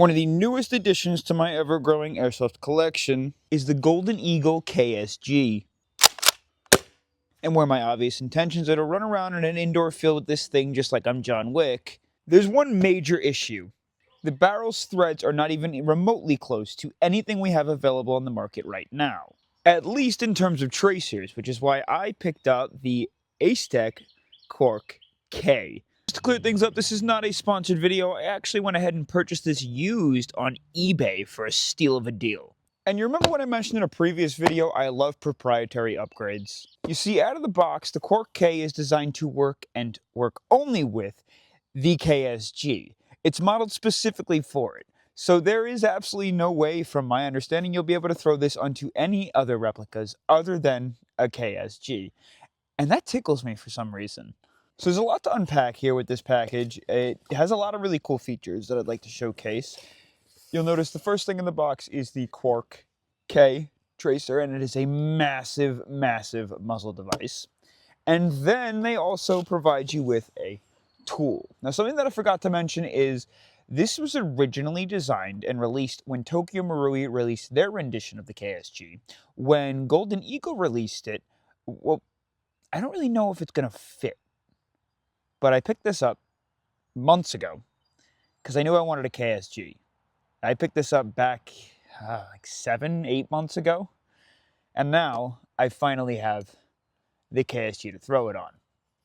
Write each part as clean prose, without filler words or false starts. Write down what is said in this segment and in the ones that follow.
One of the newest additions to my ever-growing airsoft collection is the Golden Eagle KSG. And where my obvious intentions are to run around in an indoor field with this thing just like I'm John Wick, there's one major issue. The barrel's threads are not even remotely close to anything we have available on the market right now. At least in terms of tracers, which is why I picked up the AceTech Quark K. Just to clear things up, this is not a sponsored video. I actually went ahead and purchased this used on eBay for a steal of a deal. And you remember when I mentioned in a previous video, I love proprietary upgrades. You see, out of the box, the Quark K is designed to work only with the KSG. It's modeled specifically for it. So there is absolutely no way, from my understanding, you'll be able to throw this onto any other replicas other than a KSG. And that tickles me for some reason. So there's a lot to unpack here with this package. It has a lot of really cool features that I'd like to showcase. You'll notice the first thing in the box is the Quark K tracer, and it is a massive, massive muzzle device. And then they also provide you with a tool. Now, something that I forgot to mention is this was originally designed and released when Tokyo Marui released their rendition of the KSG. When Golden Eagle released it, well, I don't really know if it's going to fit. But I picked this up months ago because I knew I wanted a KSG. I picked this up back like 7-8 months ago. And now I finally have the KSG to throw it on.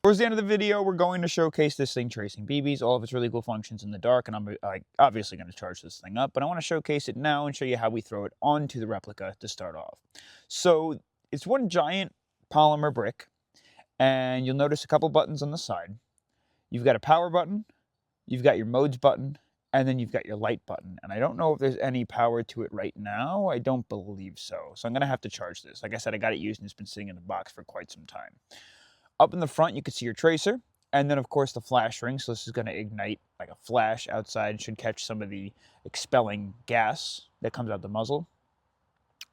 Towards the end of the video, we're going to showcase this thing tracing BBs, all of its really cool functions in the dark. And I'm obviously going to charge this thing up. But I want to showcase it now and show you how we throw it onto the replica to start off. So it's one giant polymer brick. And you'll notice a couple buttons on the side. You've got a power button, you've got your modes button, and then you've got your light button. And I don't know if there's any power to it right now. I don't believe so. So I'm going to have to charge this. Like I said, I got it used and it's been sitting in the box for quite some time. Up in the front, you can see your tracer, and then, of course, the flash ring. So this is going to ignite like a flash outside, should catch some of the expelling gas that comes out the muzzle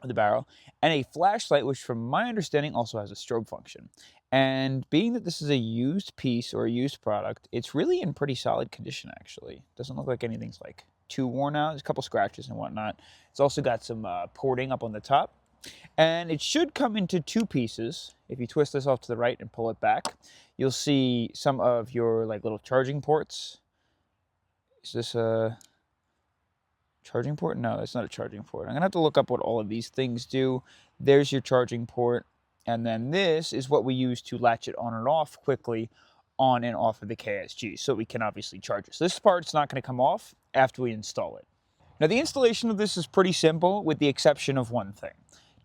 of the barrel. And a flashlight, which from my understanding also has a strobe function. And being that this is a used piece or a used product, it's really in pretty solid condition, actually. Doesn't look like anything's like too worn out. There's a couple scratches and whatnot. It's also got some porting up on the top. And it should come into two pieces. If you twist this off to the right and pull it back, you'll see some of your like little charging ports. Is this a charging port? No, it's not a charging port. I'm going to have to look up what all of these things do. There's your charging port. And then this is what we use to latch it on and off quickly on and off of the KSG, so we can obviously charge it. So this part's not going to come off after we install it. Now the installation of this is pretty simple with the exception of one thing.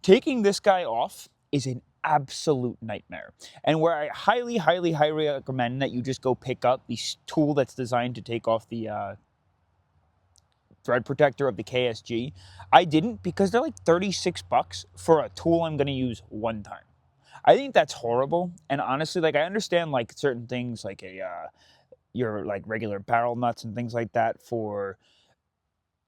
Taking this guy off is an absolute nightmare. And where I highly recommend that you just go pick up the tool that's designed to take off the thread protector of the KSG. I didn't because they're like $36 for a tool I'm going to use one time. I think that's horrible. And honestly, like I understand like certain things like your like regular barrel nuts and things like that for,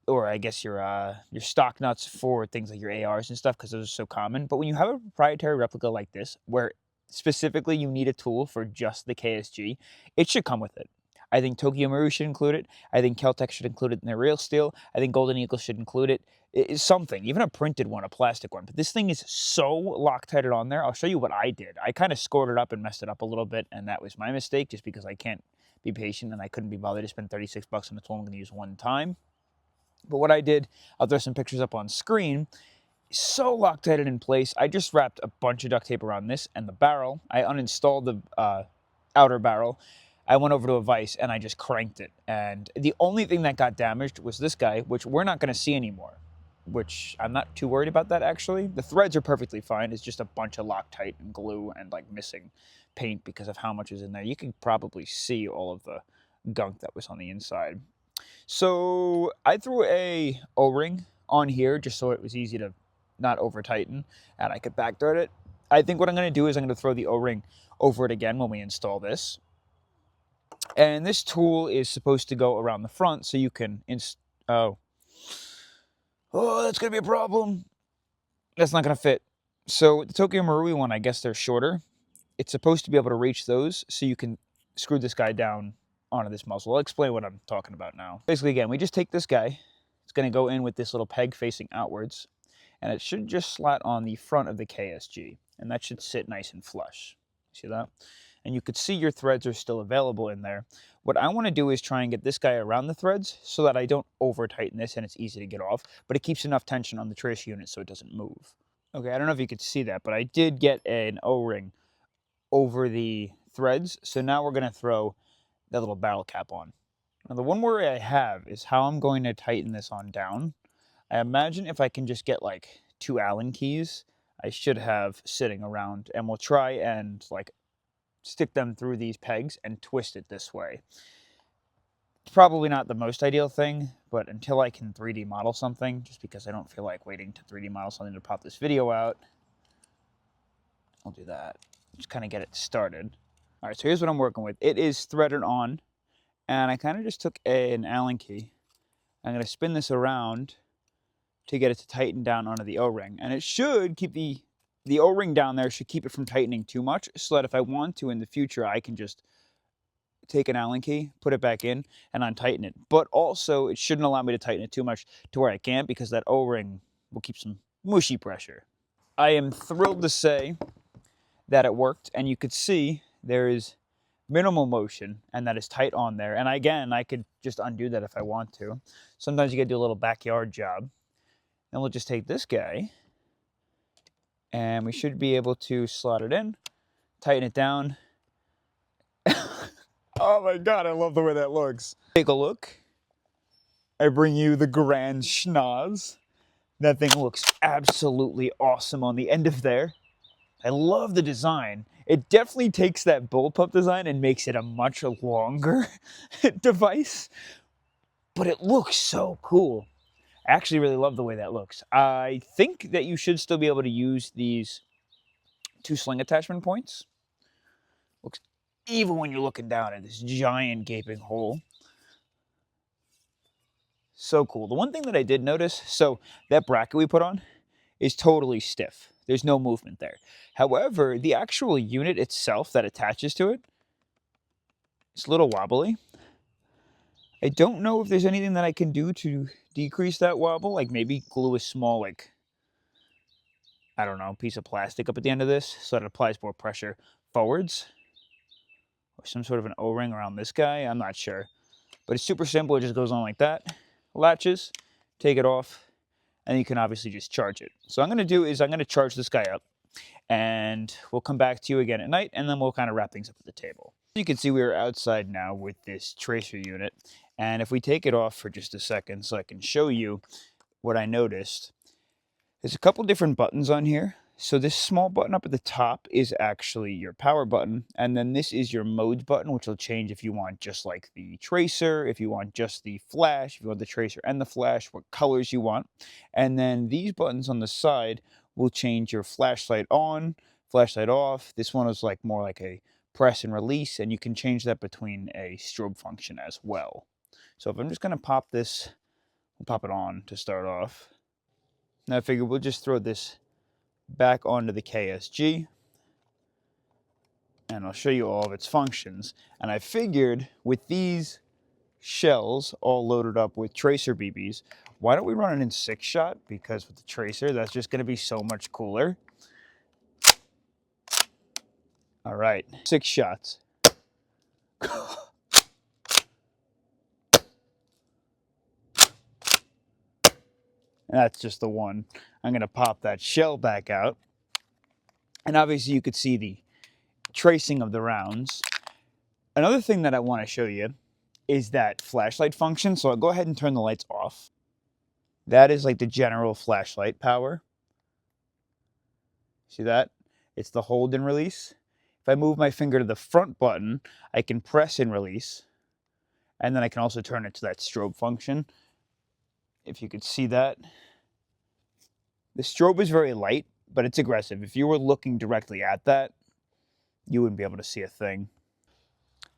or I guess your stock nuts for things like your ARs and stuff because those are so common. But when you have a proprietary replica like this, where specifically you need a tool for just the KSG, it should come with it. I think Tokyo Marui should include it. I think Kel-Tec should include it in their real steel. I think Golden Eagle should include it. It's something, even a printed one, a plastic one. But this thing is so Loctited on there. I'll show you what I did. I kind of scored it up and messed it up a little bit, and that was my mistake just because I can't be patient and I couldn't be bothered to spend $36 on a tool I'm going to use one time. But what I did, I'll throw some pictures up on screen, so Loctited in place. I just wrapped a bunch of duct tape around this and the barrel. I uninstalled the outer barrel. I went over to a vise and I just cranked it. And the only thing that got damaged was this guy, which we're not going to see anymore, which I'm not too worried about that, actually. The threads are perfectly fine. It's just a bunch of Loctite and glue and like missing paint because of how much is in there. You can probably see all of the gunk that was on the inside. So I threw a O-ring on here just so it was easy to not over tighten and I could back thread it. I think what I'm going to do is I'm going to throw the O-ring over it again when we install this. And this tool is supposed to go around the front so you can oh, that's going to be a problem. That's not going to fit. So with the Tokyo Marui one, I guess they're shorter. It's supposed to be able to reach those so you can screw this guy down onto this muzzle. I'll explain what I'm talking about now. Basically, again, we just take this guy It's going to go in with this little peg facing outwards, and it should just slot on the front of the KSG, and that should sit nice and flush. See that? And you could see your threads are still available in there. What I want to do is try and get this guy around the threads so that I don't over tighten this and it's easy to get off, but it keeps enough tension on the tracer unit so it doesn't move. Okay, I don't know if you could see that, but I did get an O-ring over the threads, so now we're going to throw that little barrel cap on. Now the one worry I have is how I'm going to tighten this on down. I imagine if I can just get like 2 Allen keys, I should have sitting around, and we'll try and like stick them through these pegs and twist it this way. It's probably not the most ideal thing, but until I can 3D model something, just because I don't feel like waiting to 3D model something to pop this video out, I'll do that. Just kind of get it started. All right, so here's what I'm working with. It is threaded on, and I kind of just took an Allen key. I'm going to spin this around to get it to tighten down onto the O-ring, and it should keep the O-ring down there, should keep it from tightening too much, so that if I want to in the future, I can just take an Allen key, put it back in, and untighten it. But also, it shouldn't allow me to tighten it too much to where I can't, because that O-ring will keep some mushy pressure. I am thrilled to say that it worked, and you could see there is minimal motion, and that is tight on there. And again, I could just undo that if I want to. Sometimes you gotta do a little backyard job. And we'll just take this guy, and we should be able to slot it in, tighten it down. Oh my God, I love the way that looks. Take a look. I bring you the grand schnoz. That thing looks absolutely awesome on the end of there. I love the design. It definitely takes that bullpup design and makes it a much longer device, but it looks so cool. I actually really love the way that looks. I think that you should still be able to use these 2 sling attachment points. Looks evil when you're looking down at this giant gaping hole. So cool. The one thing that I did notice, so that bracket we put on is totally stiff. There's no movement there. However, the actual unit itself that attaches to it is a little wobbly. I don't know if there's anything that I can do to decrease that wobble, like maybe glue a small, like, I don't know, piece of plastic up at the end of this so that it applies more pressure forwards. Or some sort of an O-ring around this guy, I'm not sure. But it's super simple, it just goes on like that. Latches, take it off, and you can obviously just charge it. So what I'm going to do is I'm going to charge this guy up, and we'll come back to you again at night, and then we'll kind of wrap things up at the table. You can see we are outside now with this tracer unit, and if we take it off for just a second so I can show you what I noticed, there's a couple different buttons on here. So this small button up at the top is actually your power button, and then this is your modes button, which will change if you want just like the tracer, if you want just the flash, if you want the tracer and the flash, what colors you want. And then these buttons on the side will change your flashlight on, flashlight off. This one is like more like a press and release, and you can change that between a strobe function as well. So if I'm just going to pop this, we'll pop it on to start off. Now I figure we'll just throw this back onto the KSG, and I'll show you all of its functions. And I figured with these shells all loaded up with tracer BBs, why don't we run it in 6-shot? Because with the tracer, that's just going to be so much cooler. All right, 6 shots. That's just the one. I'm going to pop that shell back out. And obviously you could see the tracing of the rounds. Another thing that I want to show you is that flashlight function. So I'll go ahead and turn the lights off. That is like the general flashlight power. See that? It's the hold and release. If I move my finger to the front button, I can press and release. And then I can also turn it to that strobe function. If you could see that. The strobe is very light, but it's aggressive. If you were looking directly at that, you wouldn't be able to see a thing.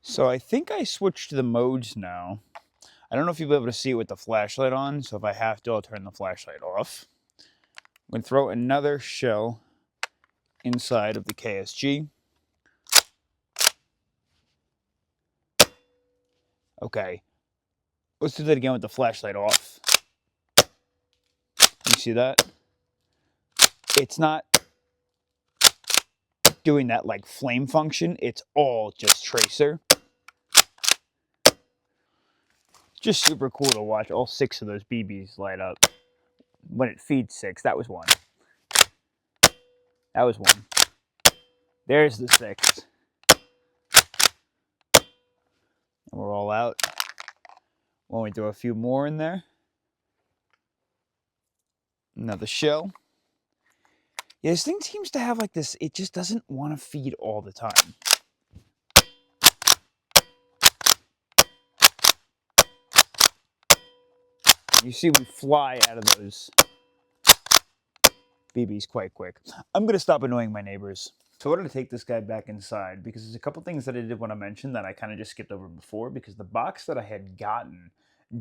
So I think I switched to the modes now. I don't know if you'll be able to see it with the flashlight on, so if I have to, I'll turn the flashlight off. I'm going to throw another shell inside of the KSG. Okay, let's do that again with the flashlight off. see that? It's not doing that like flame function. It's all just tracer. Just super cool to watch all 6 of those BBs light up. When it feeds 6, that was 1. That was 1. There's the 6th. And we're all out. When we throw a few more in there. Another shell. Yeah, this thing seems to have like this, it just doesn't want to feed all the time. You see we fly out of those BBs quite quick. I'm going to stop annoying my neighbors. So I wanted to take this guy back inside because there's a couple things that I did want to mention that I kind of just skipped over before, because the box that I had gotten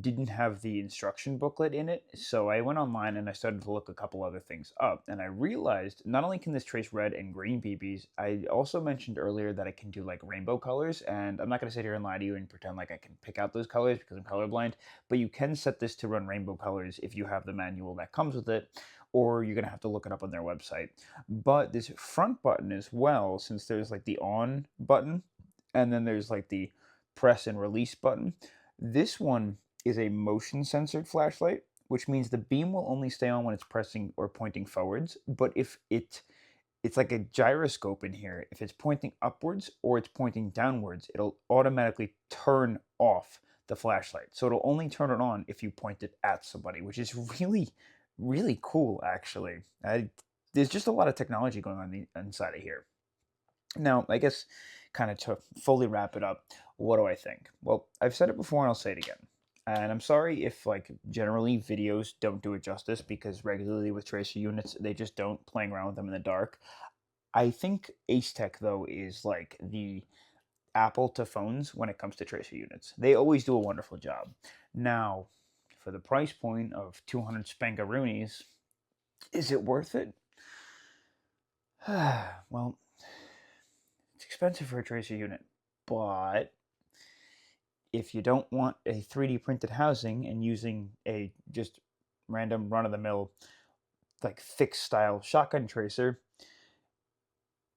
didn't have the instruction booklet in it. So I went online and I started to look a couple other things up, and I realized not only can this trace red and green BBs, I also mentioned earlier that I can do like rainbow colors, and I'm not going to sit here and lie to you and pretend like I can pick out those colors because I'm colorblind, but you can set this to run rainbow colors if you have the manual that comes with it, or you're going to have to look it up on their website. But this front button as well, since there's like the on button and then there's like the press and release button, this one is a motion censored flashlight, which means the beam will only stay on when it's pressing or pointing forwards. But if it's like a gyroscope in here, if it's pointing upwards or it's pointing downwards, it'll automatically turn off the flashlight. So it'll only turn it on if you point it at somebody, which is really cool, actually. There's just a lot of technology going on inside of here. Now, I guess kind of to fully wrap it up, what do I think? Well, I've said it before and I'll say it again. And I'm sorry if, like, generally videos don't do it justice, because regularly with tracer units, they just don't, playing around with them in the dark. I think AceTech, though, is like the Apple to phones when it comes to tracer units. They always do a wonderful job. Now, for the price point of 200 spangaroonies, is it worth it? Well, it's expensive for a tracer unit, but if you don't want a 3D printed housing and using a just random run-of-the-mill, like fixed style shotgun tracer,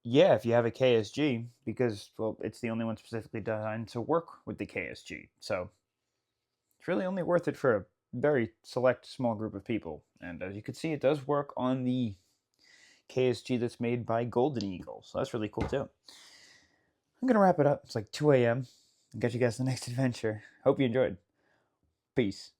yeah, if you have a KSG, because, well, it's the only one specifically designed to work with the KSG. So it's really only worth it for a very select small group of people. And as you can see, it does work on the KSG that's made by Golden Eagle. So that's really cool too. I'm going to wrap it up. It's like 2 a.m. I'll catch you guys in the next adventure. Hope you enjoyed. Peace.